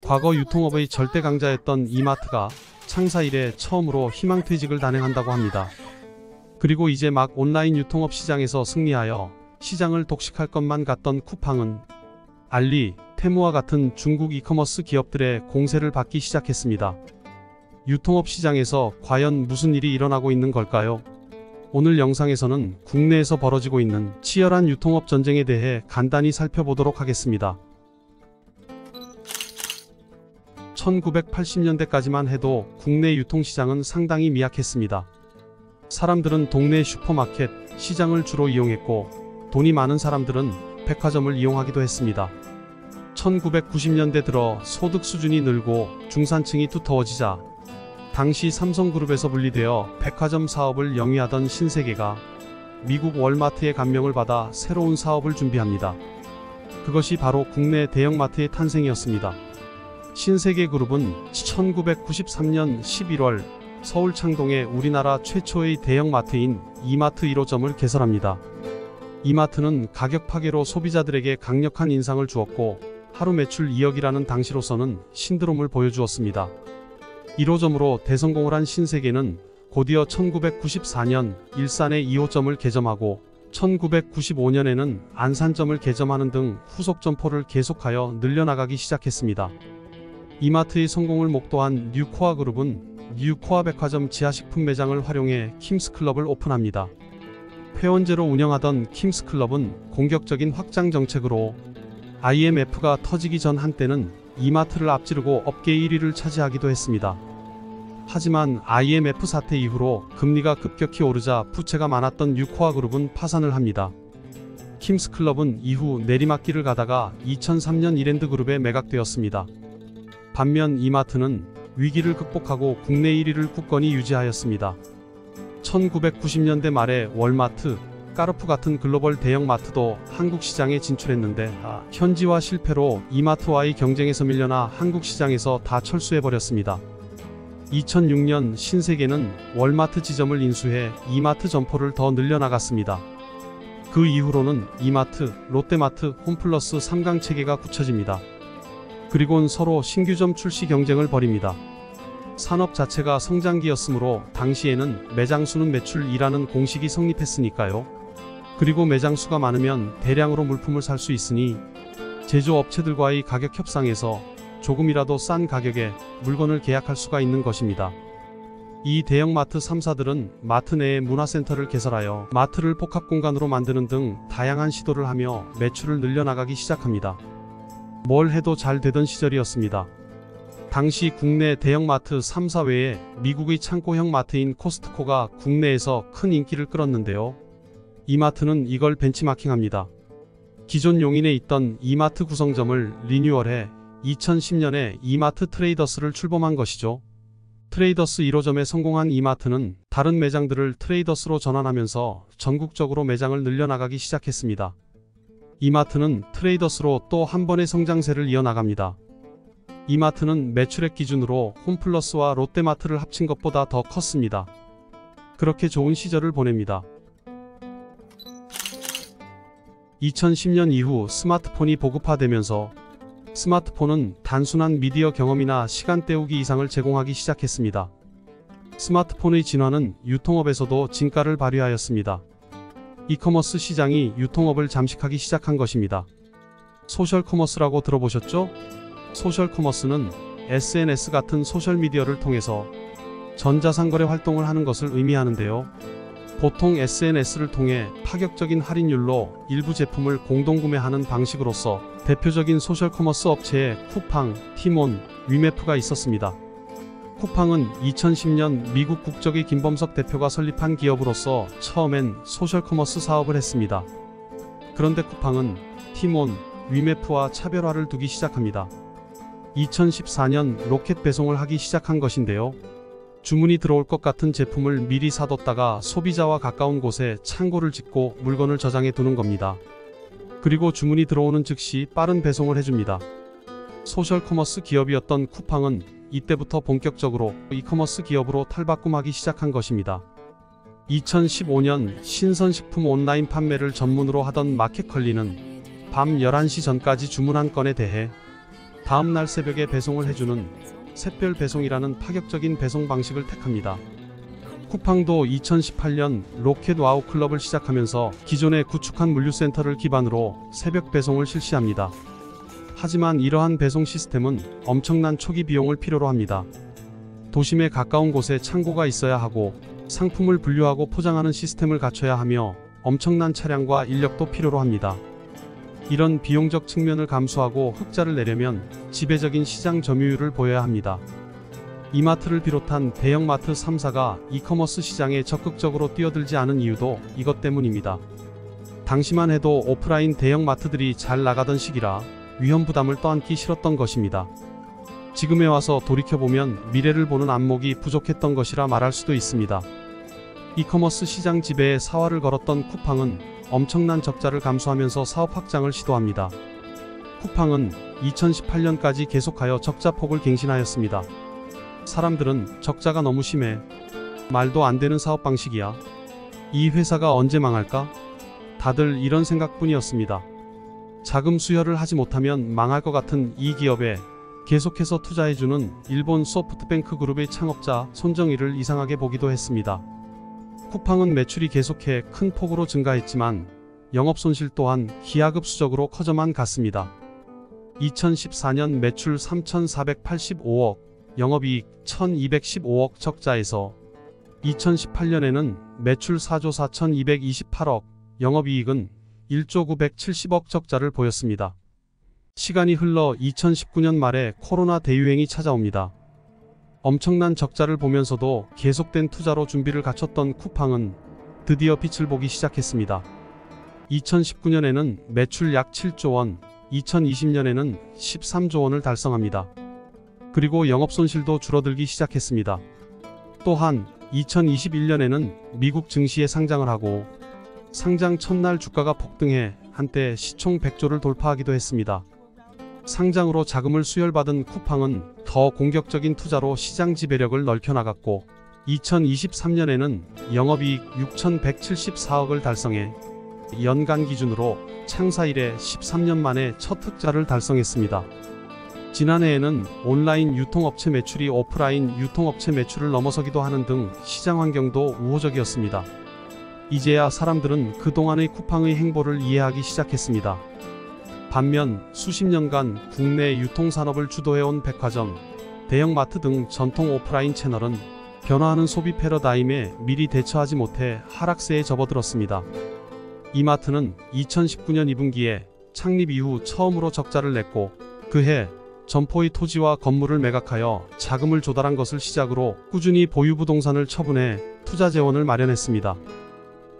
과거 유통업의 절대 강자였던 이마트가 창사 이래 처음으로 희망퇴직을 단행한다고 합니다. 그리고 이제 막 온라인 유통업 시장에서 승리하여 시장을 독식할 것만 같던 쿠팡은 알리, 테무와 같은 중국 이커머스 기업들의 공세를 받기 시작했습니다. 유통업 시장에서 과연 무슨 일이 일어나고 있는 걸까요? 오늘 영상에서는 국내에서 벌어지고 있는 치열한 유통업 전쟁에 대해 간단히 살펴보도록 하겠습니다. 1980년대까지만 해도 국내 유통시장은 상당히 미약했습니다. 사람들은 동네 슈퍼마켓, 시장을 주로 이용했고 돈이 많은 사람들은 백화점을 이용하기도 했습니다. 1990년대 들어 소득 수준이 늘고 중산층이 두터워지자 당시 삼성그룹에서 분리되어 백화점 사업을 영위하던 신세계가 미국 월마트의 감명을 받아 새로운 사업을 준비합니다. 그것이 바로 국내 대형마트의 탄생이었습니다. 신세계그룹은 1993년 11월 서울 창동에 우리나라 최초의 대형마트인 이마트 1호점을 개설합니다. 이마트는 가격 파괴로 소비자들에게 강력한 인상을 주었고 하루 매출 2억이라는 당시로서는 신드롬을 보여주었습니다. 1호점으로 대성공을 한 신세계는 곧이어 1994년 일산에 2호점을 개점하고 1995년에는 안산점을 개점하는 등 후속 점포를 계속하여 늘려나가기 시작했습니다. 이마트의 성공을 목도한 뉴코아그룹은 뉴코아 백화점 지하식품 매장을 활용해 킴스클럽을 오픈합니다. 회원제로 운영하던 킴스클럽은 공격적인 확장 정책으로 IMF가 터지기 전 한때는 이마트를 앞지르고 업계 1위를 차지하기도 했습니다. 하지만 IMF 사태 이후로 금리가 급격히 오르자 부채가 많았던 뉴코아그룹은 파산을 합니다. 킴스클럽은 이후 내리막길을 가다가 2003년 이랜드그룹에 매각되었습니다. 반면 이마트는 위기를 극복하고 국내 1위를 굳건히 유지하였습니다. 1990년대 말에 월마트, 까르푸 같은 글로벌 대형마트도 한국 시장에 진출했는데 현지화 실패로 이마트와의 경쟁에서 밀려나 한국 시장에서 다 철수해버렸습니다. 2006년 신세계는 월마트 지점을 인수해 이마트 점포를 더 늘려나갔습니다. 그 이후로는 이마트, 롯데마트, 홈플러스 3강 체계가 굳혀집니다. 그리고는 서로 신규점 출시 경쟁을 벌입니다. 산업 자체가 성장기였으므로 당시에는 매장수는 매출 2라는 공식이 성립했으니까요. 그리고 매장수가 많으면 대량으로 물품을 살 수 있으니 제조업체들과의 가격 협상에서 조금이라도 싼 가격에 물건을 계약할 수가 있는 것입니다. 이 대형마트 3사들은 마트 내에 문화센터를 개설하여 마트를 복합공간으로 만드는 등 다양한 시도를 하며 매출을 늘려나가기 시작합니다. 뭘 해도 잘 되던 시절이었습니다. 당시 국내 대형마트 3사 외에 미국의 창고형 마트인 코스트코가 국내에서 큰 인기를 끌었는데요. 이마트는 이걸 벤치마킹합니다. 기존 용인에 있던 이마트 구성점을 리뉴얼해 2010년에 이마트 트레이더스를 출범한 것이죠. 트레이더스 1호점에 성공한 이마트는 다른 매장들을 트레이더스로 전환하면서 전국적으로 매장을 늘려나가기 시작했습니다. 이마트는 트레이더스로 또 한 번의 성장세를 이어나갑니다. 이마트는 매출액 기준으로 홈플러스와 롯데마트를 합친 것보다 더 컸습니다. 그렇게 좋은 시절을 보냅니다. 2010년 이후 스마트폰이 보급화되면서 스마트폰은 단순한 미디어 경험이나 시간 때우기 이상을 제공하기 시작했습니다. 스마트폰의 진화는 유통업에서도 진가를 발휘하였습니다. 이커머스 시장이 유통업을 잠식하기 시작한 것입니다. 소셜커머스라고 들어보셨죠? 소셜커머스는 SNS 같은 소셜미디어를 통해서 전자상거래 활동을 하는 것을 의미하는데요. 보통 SNS를 통해 파격적인 할인율로 일부 제품을 공동구매하는 방식으로서 대표적인 소셜커머스 업체에 쿠팡, 티몬, 위메프가 있었습니다. 쿠팡은 2010년 미국 국적의 김범석 대표가 설립한 기업으로서 처음엔 소셜커머스 사업을 했습니다. 그런데 쿠팡은 티몬, 위메프와 차별화를 두기 시작합니다. 2014년 로켓 배송을 하기 시작한 것인데요. 주문이 들어올 것 같은 제품을 미리 사뒀다가 소비자와 가까운 곳에 창고를 짓고 물건을 저장해 두는 겁니다. 그리고 주문이 들어오는 즉시 빠른 배송을 해줍니다. 소셜커머스 기업이었던 쿠팡은 이때부터 본격적으로 이커머스 기업으로 탈바꿈하기 시작한 것입니다. 2015년 신선식품 온라인 판매를 전문으로 하던 마켓컬리는 밤 11시 전까지 주문 한 건에 대해 다음날 새벽에 배송을 해주는 샛별 배송이라는 파격적인 배송 방식을 택합니다. 쿠팡도 2018년 로켓 와우 클럽을 시작하면서 기존의 구축한 물류센터를 기반으로 새벽 배송을 실시합니다. 하지만 이러한 배송 시스템은 엄청난 초기 비용을 필요로 합니다. 도심에 가까운 곳에 창고가 있어야 하고 상품을 분류하고 포장하는 시스템을 갖춰야 하며 엄청난 차량과 인력도 필요로 합니다. 이런 비용적 측면을 감수하고 흑자를 내려면 지배적인 시장 점유율을 보여야 합니다. 이마트를 비롯한 대형마트 3사가 이커머스 시장에 적극적으로 뛰어들지 않은 이유도 이것 때문입니다. 당시만 해도 오프라인 대형마트들이 잘 나가던 시기라 위험 부담을 떠안기 싫었던 것입니다. 지금에 와서 돌이켜보면 미래를 보는 안목이 부족했던 것이라 말할 수도 있습니다. 이커머스 시장 지배에 사활을 걸었던 쿠팡은 엄청난 적자를 감수하면서 사업 확장을 시도합니다. 쿠팡은 2018년까지 계속하여 적자폭을 갱신하였습니다. 사람들은 적자가 너무 심해. 말도 안 되는 사업 방식이야. 이 회사가 언제 망할까? 다들 이런 생각뿐이었습니다. 자금 수혈을 하지 못하면 망할 것 같은 이 기업에 계속해서 투자해주는 일본 소프트뱅크 그룹의 창업자 손정희를 이상하게 보기도 했습니다. 쿠팡은 매출이 계속해 큰 폭으로 증가했지만 영업손실 또한 기하급수적으로 커져만 갔습니다. 2014년 매출 3,485억, 영업이익 1,215억 적자에서 2018년에는 매출 4조 4,228억, 영업이익은 1조 970억 적자를 보였습니다. 시간이 흘러 2019년 말에 코로나 대유행이 찾아옵니다. 엄청난 적자를 보면서도 계속된 투자로 준비를 갖췄던 쿠팡은 드디어 빛을 보기 시작했습니다. 2019년에는 매출 약 7조 원, 2020년에는 13조 원을 달성합니다. 그리고 영업손실도 줄어들기 시작했습니다. 또한 2021년에는 미국 증시에 상장을 하고 상장 첫날 주가가 폭등해 한때 시총 100조를 돌파하기도 했습니다. 상장으로 자금을 수혈받은 쿠팡은 더 공격적인 투자로 시장 지배력을 넓혀나갔고 2023년에는 영업이익 6,174억을 달성해 연간 기준으로 창사 이래 13년 만에 첫 흑자를 달성했습니다. 지난해에는 온라인 유통업체 매출이 오프라인 유통업체 매출을 넘어서기도 하는 등 시장 환경도 우호적이었습니다. 이제야 사람들은 그동안의 쿠팡의 행보를 이해하기 시작했습니다. 반면 수십 년간 국내 유통산업을 주도해온 백화점, 대형마트 등 전통 오프라인 채널은 변화하는 소비 패러다임에 미리 대처하지 못해 하락세에 접어들었습니다. 이마트는 2019년 2분기에 창립 이후 처음으로 적자를 냈고 그해 점포의 토지와 건물을 매각하여 자금을 조달한 것을 시작으로 꾸준히 보유 부동산을 처분해 투자 재원을 마련했습니다.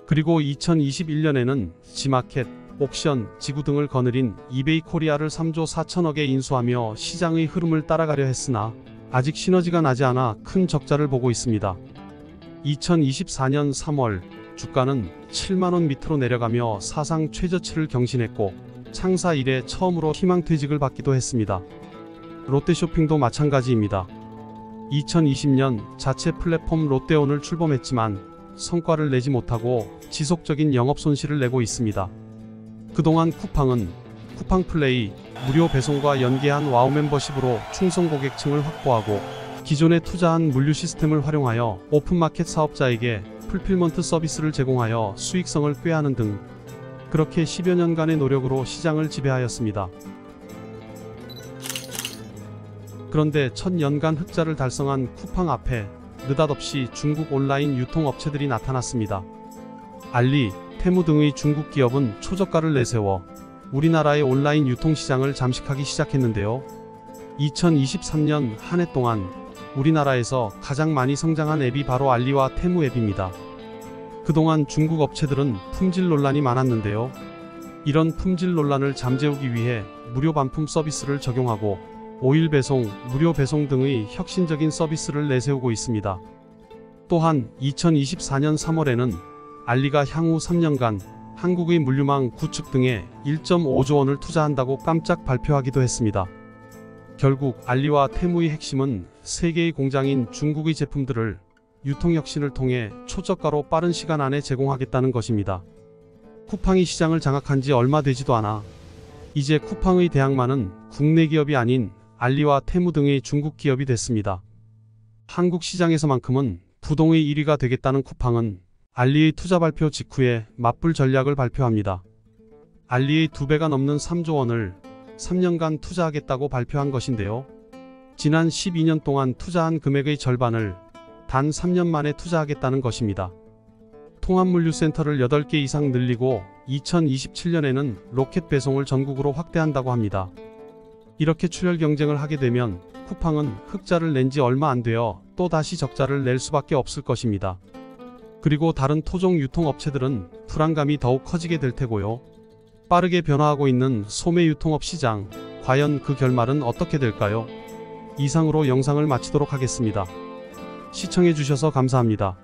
그리고 2021년에는 지마켓, 옥션, 지구 등을 거느린 이베이 코리아를 3조 4천억에 인수하며 시장의 흐름을 따라가려 했으나 아직 시너지가 나지 않아 큰 적자를 보고 있습니다. 2024년 3월 주가는 7만원 밑으로 내려가며 사상 최저치를 경신했고 창사 이래 처음으로 희망퇴직을 받기도 했습니다. 롯데쇼핑도 마찬가지입니다. 2020년 자체 플랫폼 롯데온을 출범했지만 성과를 내지 못하고 지속적인 영업손실을 내고 있습니다. 그동안 쿠팡은 쿠팡플레이, 무료 배송과 연계한 와우 멤버십으로 충성 고객층을 확보하고 기존에 투자한 물류 시스템을 활용하여 오픈마켓 사업자에게 풀필먼트 서비스를 제공하여 수익성을 꾀하는 등 그렇게 10여 년간의 노력으로 시장을 지배하였습니다. 그런데 첫 연간 흑자를 달성한 쿠팡 앞에 느닷없이 중국 온라인 유통업체들이 나타났습니다. 알리, 테무 등의 중국 기업은 초저가를 내세워 우리나라의 온라인 유통시장을 잠식하기 시작했는데요. 2023년 한 해 동안 우리나라에서 가장 많이 성장한 앱이 바로 알리와 테무 앱입니다. 그동안 중국 업체들은 품질 논란이 많았는데요. 이런 품질 논란을 잠재우기 위해 무료 반품 서비스를 적용하고 오일 배송, 무료 배송 등의 혁신적인 서비스를 내세우고 있습니다. 또한 2024년 3월에는 알리가 향후 3년간 한국의 물류망 구축 등에 1.5조 원을 투자한다고 깜짝 발표하기도 했습니다. 결국 알리와 테무의 핵심은 세계의 공장인 중국의 제품들을 유통혁신을 통해 초저가로 빠른 시간 안에 제공하겠다는 것입니다. 쿠팡이 시장을 장악한 지 얼마 되지도 않아 이제 쿠팡의 대항마는 국내 기업이 아닌 알리와 테무 등의 중국 기업이 됐습니다. 한국 시장에서만큼은 부동의 1위가 되겠다는 쿠팡은 알리의 투자 발표 직후에 맞불 전략을 발표합니다. 알리의 2배가 넘는 3조 원을 3년간 투자하겠다고 발표한 것인데요. 지난 12년 동안 투자한 금액의 절반을 단 3년 만에 투자하겠다는 것입니다. 통합물류센터를 8개 이상 늘리고 2027년에는 로켓 배송을 전국으로 확대한다고 합니다. 이렇게 출혈 경쟁을 하게 되면 쿠팡은 흑자를 낸 지 얼마 안 되어 또 다시 적자를 낼 수밖에 없을 것입니다. 그리고 다른 토종 유통업체들은 불안감이 더욱 커지게 될 테고요. 빠르게 변화하고 있는 소매 유통업 시장, 과연 그 결말은 어떻게 될까요? 이상으로 영상을 마치도록 하겠습니다. 시청해 주셔서 감사합니다.